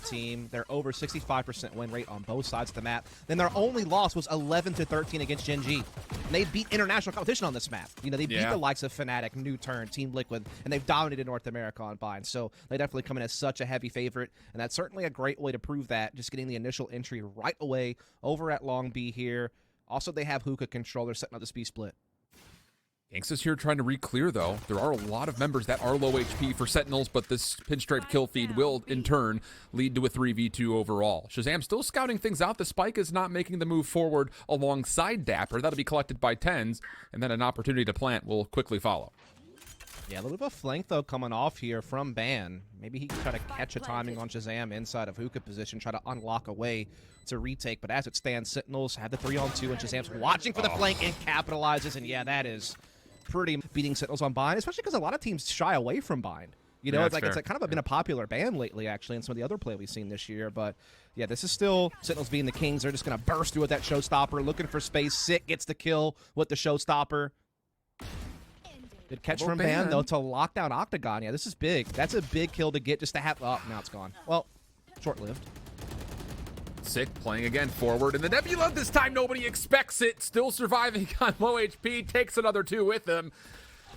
team. They're over 65% win rate on both sides of the map. Then their only loss was 11-13 against Genghsta. And they beat international competition on this map. You know, they beat the likes of Fnatic, New Turn, Team Liquid, and they've dominated North America on Bind. So they definitely come in as such a heavy favorite, and that's certainly a great way to prove that, just getting the initial entry right away over at Long B here. Also, they have Hookah control. They're setting up this B split. Genghsta's here trying to re-clear, though. There are a lot of members that are low HP for Sentinels, but this pinstripe kill feed will, in turn, lead to a 3v2 overall. ShahZaM still scouting things out. The spike is not making the move forward alongside dapr. That'll be collected by TenZ, and then an opportunity to plant will quickly follow. Yeah, a little bit of flank, though, coming off here from Ban. Maybe he can try to catch a timing on ShahZaM inside of Hookah position, try to unlock a way to retake. But as it stands, Sentinels have the 3-on-2, and ShahZaM's watching for the flank and capitalizes. And yeah, that is pretty beating Sentinels on Bind, especially because a lot of teams shy away from Bind. You know, Yeah, it's like kind of been a popular ban lately, actually, in some of the other play we've seen this year. But yeah, this is still Sentinels being the kings. They're just going to burst through with that showstopper, looking for space. Zeek gets the kill with the showstopper. Good catch from Ban, though, to lock down Octagon. Yeah, this is big. That's a big kill to get just to have... Oh, now it's gone. Well, short-lived. Zeek playing again forward in the Nebula. This time nobody expects it. Still surviving on low HP. Takes another 2 with him.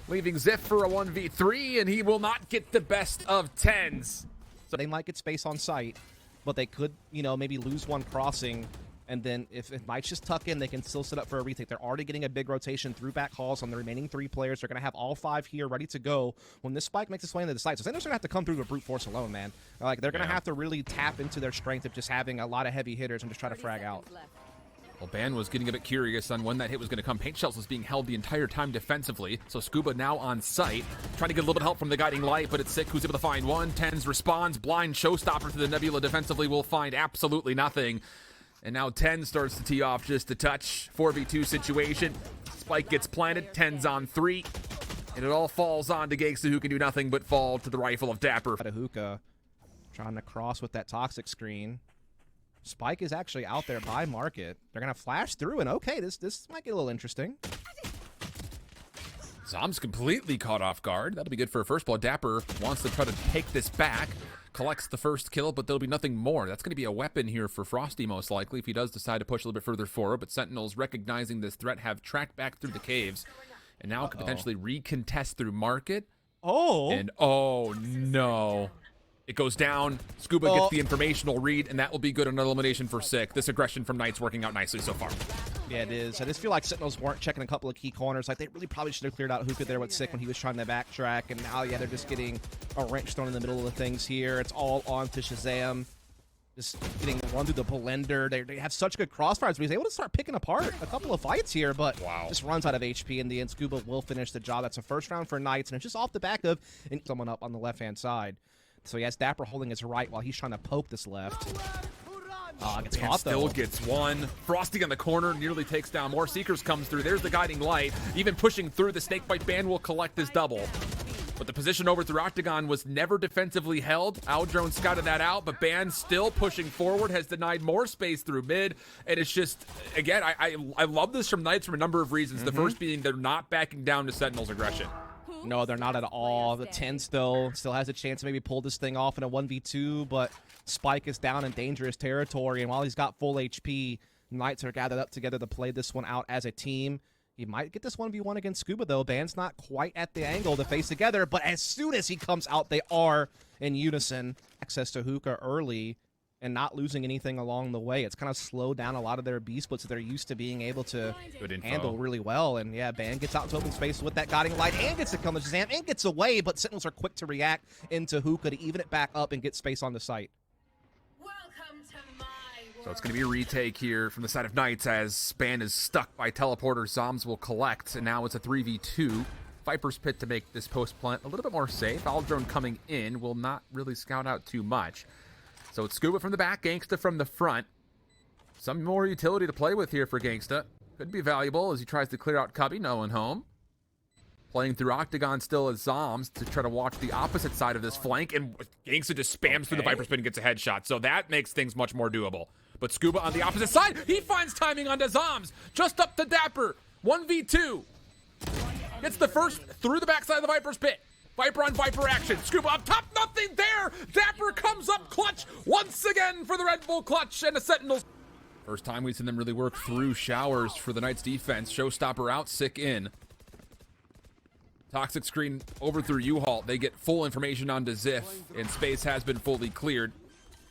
Leaving XXiF for a 1v3, and he will not get the best of TenZ. So they might get space on site, but they could, you know, maybe lose one crossing. And then if it might just tuck in, they can still set up for a retake. They're already getting a big rotation through back halls on the remaining 3 players. They're going to have all 5 here ready to go when this spike makes its way into the site. So Sentinels are going to have to come through with brute force alone, man. Like, they're going to have to really tap into their strength of just having a lot of heavy hitters and just try to frag out. Well, Ban was getting a bit curious on when that hit was going to come. Paint Shells was being held the entire time defensively. So Skuba now on site, trying to get a little bit of help from the guiding light, but it's Zeek who's able to find one. TenZ responds. Blind showstopper to the Nebula defensively will find absolutely nothing. And now TenZ starts to tee off just a touch. 4v2 situation. Spike gets planted. TenZ on 3. And it all falls on to Genghsta, who can do nothing but fall to the rifle of dapr. Hookah trying to cross with that toxic screen. Spike is actually out there by market. They're going to flash through, and okay, this might get a little interesting. ZAM's completely caught off guard. That'll be good for a first blood. dapr wants to try to take this back. Collects the first kill, but there'll be nothing more. That's going to be a weapon here for Frosty, most likely, if he does decide to push a little bit further forward. But Sentinels, recognizing this threat, have tracked back through the caves, and now could potentially recontest through market. And oh no. It goes down. Skuba gets the informational read, and that will be good on elimination for Zeek. This aggression from Knight's working out nicely so far. Yeah, it is. I just feel like Sentinels weren't checking a couple of key corners. Like, they really probably should have cleared out Hookah there with Zeek when he was trying to backtrack. And now, yeah, they're just getting a wrench thrown in the middle of the things here. It's all on to ShahZaM. Just getting run through the blender. They have such good crossfires, but he's able to start picking apart a couple of fights here, but just runs out of HP in the end. Skuba will finish the job. That's a first round for Knights, and it's just off the back of someone up on the left-hand side. So he has dapr holding his right while he's trying to poke this left. Gets caught, though. Still gets one. Frosty on the corner nearly takes down more. Seekers comes through. There's the guiding light. Even pushing through, the snakebite Ban will collect his double. But the position over through Octagon was never defensively held. Aldrone scouted that out, but Ban still pushing forward, has denied more space through mid. And it's just, again, I love this from Knights for a number of reasons. The first being they're not backing down to Sentinels' aggression. No, they're not at all. The TenZ, though, still has a chance to maybe pull this thing off in a 1v2, but Spike is down in dangerous territory, and while he's got full HP, Knights are gathered up together to play this one out as a team. He might get this 1v1 against Skuba, though. Ban's not quite at the angle to face together, but as soon as he comes out, they are in unison. Access to Hookah early and not losing anything along the way. It's kind of slowed down a lot of their B splits that they're used to being able to handle really well. And yeah, Ban gets out to open space with that guiding light and gets to come to ShahZaM and gets away, but Sentinels are quick to react into Hookah to even it back up and get space on the site. So it's going to be a retake here from the side of Knights as Ban is stuck by teleporter. ZOMs will collect, and now it's a 3v2. Viper's Pit to make this post plant a little bit more safe. Aldrone coming in will not really scout out too much. So it's Skuba from the back, Genghsta from the front. Some more utility to play with here for Genghsta. Could be valuable as he tries to clear out Cubby, no one home. Playing through Octagon still as ZOMs to try to watch the opposite side of this flank, and Genghsta just spams through the Viper Spin and gets a headshot, so that makes things much more doable. But Skuba on the opposite side, he finds timing onto ZOMs, just up to dapr, 1v2. Gets the first through the backside of the Viper's Pit. Viper on Viper action. Skuba up top, nothing there. dapr comes up clutch once again for the Red Bull clutch and the Sentinels. First time we've seen them really work through showers for the Knights defense. Showstopper out, Sick in. Toxic screen over through U-Haul. They get full information onto XXiF, and space has been fully cleared.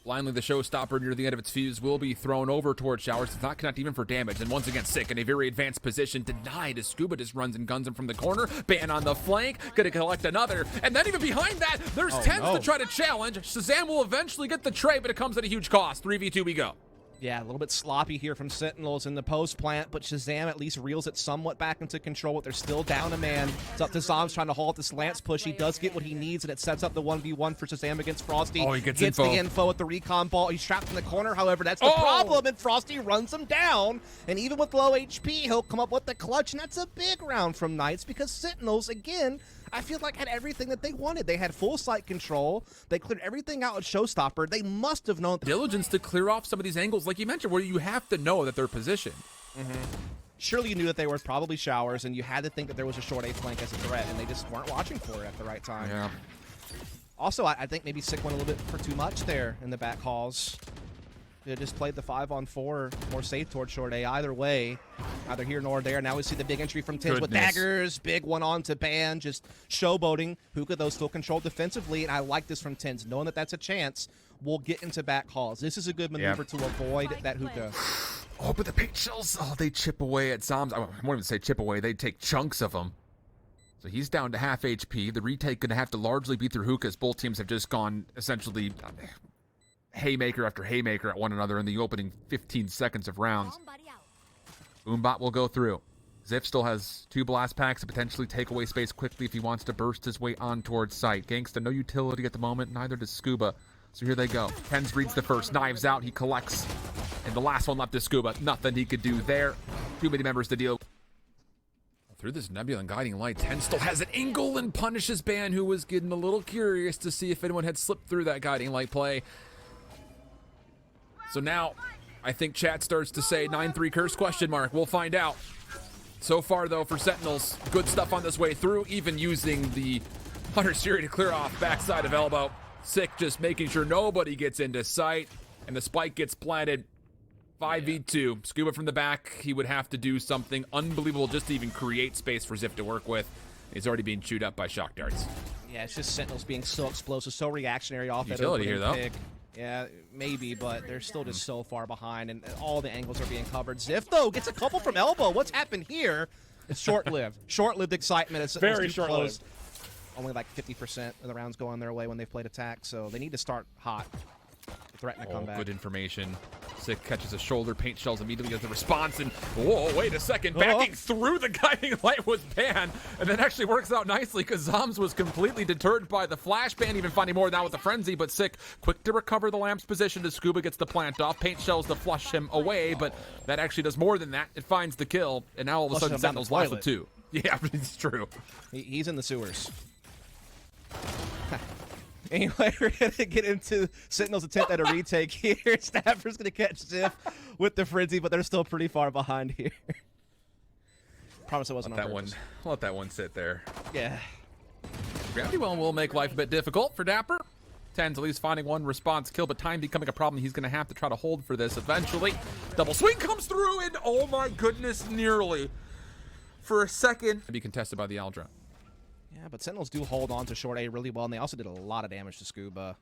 Blindly, the Showstopper near the end of its fuse will be thrown over towards showers. Does not connect even for damage. And once again, Sick in a very advanced position. Denied as Skuba just runs and guns him from the corner. Ban on the flank. Gonna collect another. And then even behind that, there's TenZ to try to challenge. ShahZaM will eventually get the trade, but it comes at a huge cost. 3v2 we go. Yeah, a little bit sloppy here from Sentinels in the post plant, but ShahZaM at least reels it somewhat back into control, but they're still down a man. It's up to zombs trying to halt this Lance push. He does get what he needs, and it sets up the 1v1 for ShahZaM against Frosty. Oh, he gets the info with the recon ball. He's trapped in the corner, however, that's the problem, and Frosty runs him down. And even with low HP, he'll come up with the clutch, and that's a big round from Knights because Sentinels, again, I feel like had everything that they wanted. They had full site control. They cleared everything out with Showstopper. They must have known diligence to clear off some of these angles, like you mentioned, where you have to know that they're positioned. Surely you knew that they were probably showers, and you had to think that there was a short A flank as a threat, and they just weren't watching for it at the right time. Yeah. Also, I think maybe Sick went a little bit for too much there in the back halls. They just played the 5-on-4 more safe towards short A. Either way, neither here nor there. Now we see the big entry from TenZ with daggers. Big one on to ban, just showboating. Hookah, though, still controlled defensively, and I like this from TenZ. Knowing that that's a chance, we'll get into back halls. This is a good maneuver to avoid that hookah. Oh, but the paint shells, they chip away at zombs. I won't even say chip away. They take chunks of them. So he's down to half HP. The retake going to have to largely be through hookahs. Both teams have just gone essentially haymaker after haymaker at one another in the opening 15 seconds of rounds. Boombot will go through. XXiF still has 2 blast packs to potentially take away space quickly if he wants to burst his way on towards site. Genghsta, no utility at the moment, neither does Skuba. So here they go. TenZ reads the first, knives out, he collects. And the last one left is Skuba. Nothing he could do there. Too many members to deal with. Through this Nebula and Guiding Light, TenZ still has an angle and punishes Ban, who was getting a little curious to see if anyone had slipped through that Guiding Light play. So now, I think chat starts to say 9-3 curse question mark. We'll find out. So far, though, for Sentinels, good stuff on this way through, even using the Hunter Siri to clear off backside of elbow. Sick just making sure nobody gets into sight, and the spike gets planted. 5v2. Skuba from the back, he would have to do something unbelievable just to even create space for XXiF to work with. He's already being chewed up by shock darts. Yeah, it's just Sentinels being so explosive, so reactionary off that utility opening here, though. pick. Yeah, maybe, but they're still just so far behind, and all the angles are being covered. XXiF, though, gets a couple from elbow. What's happened here? It's short-lived. Short-lived excitement. It's very short-lived. Only like 50% of the rounds going their way when they've played attack, so they need to start hot. Threaten to come back. Good information. Sick catches a shoulder, paint shells immediately as the response, and whoa, wait a second, backing through the Guiding Light was Ban, and then actually works out nicely because zombs was completely deterred by the flash. Ban even finding more now with the frenzy, but Sick quick to recover the lamp's position as Skuba gets the plant off, paint shells to flush him away, but that actually does more than that. It finds the kill, and now all of a sudden Sentinels left with 2. Yeah, it's true. He's in the sewers. Anyway, we're going to get into Sentinel's attempt at a retake here. Stafford's going to catch XXiF with the frenzy, but they're still pretty far behind here. Promise it wasn't on purpose. Let that one sit there. Yeah. Gravity Well will make life a bit difficult for dapr. TenZ at least finding one response kill, but time becoming a problem. He's going to have to try to hold for this eventually. Double swing comes through, and oh my goodness, nearly. For a second. To be contested by the Aldra. Yeah, but Sentinels do hold on to short A really well, and they also did a lot of damage to Skuba.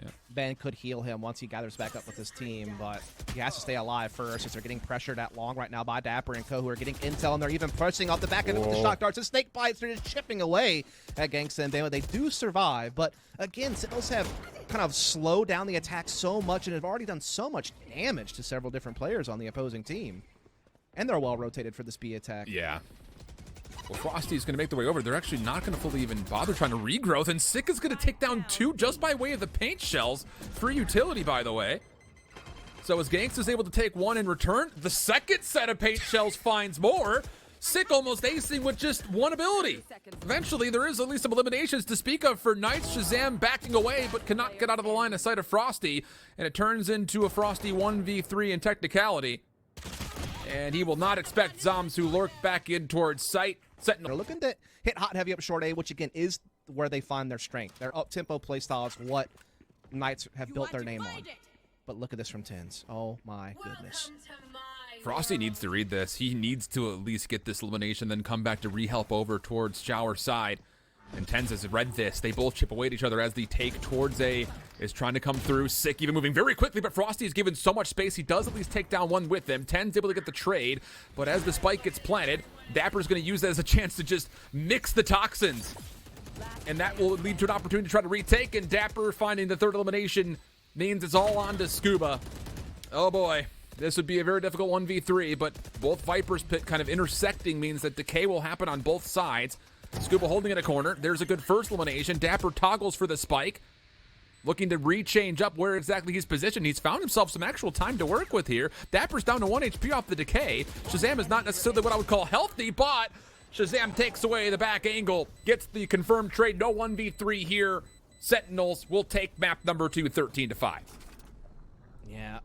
Yeah. Ben could heal him once he gathers back up with his team, but he has to stay alive first as they're getting pressured at long right now by dapr and co, who are getting intel, and they're even pushing off the back end with the shock darts and snake bites. They're just chipping away at Genghsta and Bama. They do survive, but again, Sentinels have kind of slowed down the attack so much and have already done so much damage to several different players on the opposing team. And they're well rotated for this B attack. Yeah. Well, Frosty's going to make the way over. They're actually not going to fully even bother trying to regrowth, and Sick is going to take down 2 just by way of the paint shells. Free utility, by the way. So as Genghsta's able to take 1 in return, the second set of paint shells finds more. Sick almost acing with just 1 ability. Eventually, there is at least some eliminations to speak of for Knights. ShahZaM backing away, but cannot get out of the line of sight of Frosty, and it turns into a Frosty 1v3 in technicality. And he will not expect zombs who lurk back in towards sight. Sentinel. They're looking to hit hot heavy up short A, which again is where they find their strength. Their up-tempo playstyle is what Knights have built their name on. But look at this from TenZ. Oh my goodness. Frosty needs to read this. He needs to at least get this elimination, then come back to re-help over towards Shower's side. And TenZ has read this. They both chip away at each other as the take towards A is trying to come through. Sick even moving very quickly, but Frosty is given so much space. He does at least take down one with him. TenZ able to get the trade, but as the spike gets planted, dapr is going to use that as a chance to just mix the toxins. And that will lead to an opportunity to try to retake, and dapr finding the third elimination means it's all on to Skuba. Oh boy. This would be a very difficult 1v3, but both Viper's pit kind of intersecting means that decay will happen on both sides. Skuba holding in a corner. There's a good first elimination. dapr toggles for the spike, looking to re-change up where exactly he's positioned. He's found himself some actual time to work with here. dapr's down to 1 HP off the decay. ShahZaM is not necessarily what I would call healthy, but ShahZaM takes away the back angle, gets the confirmed trade. No 1v3 here. Sentinels will take map number 2, 13-5. Yeah.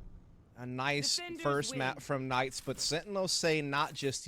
A nice first map from Knights, but Sentinels say not just yet.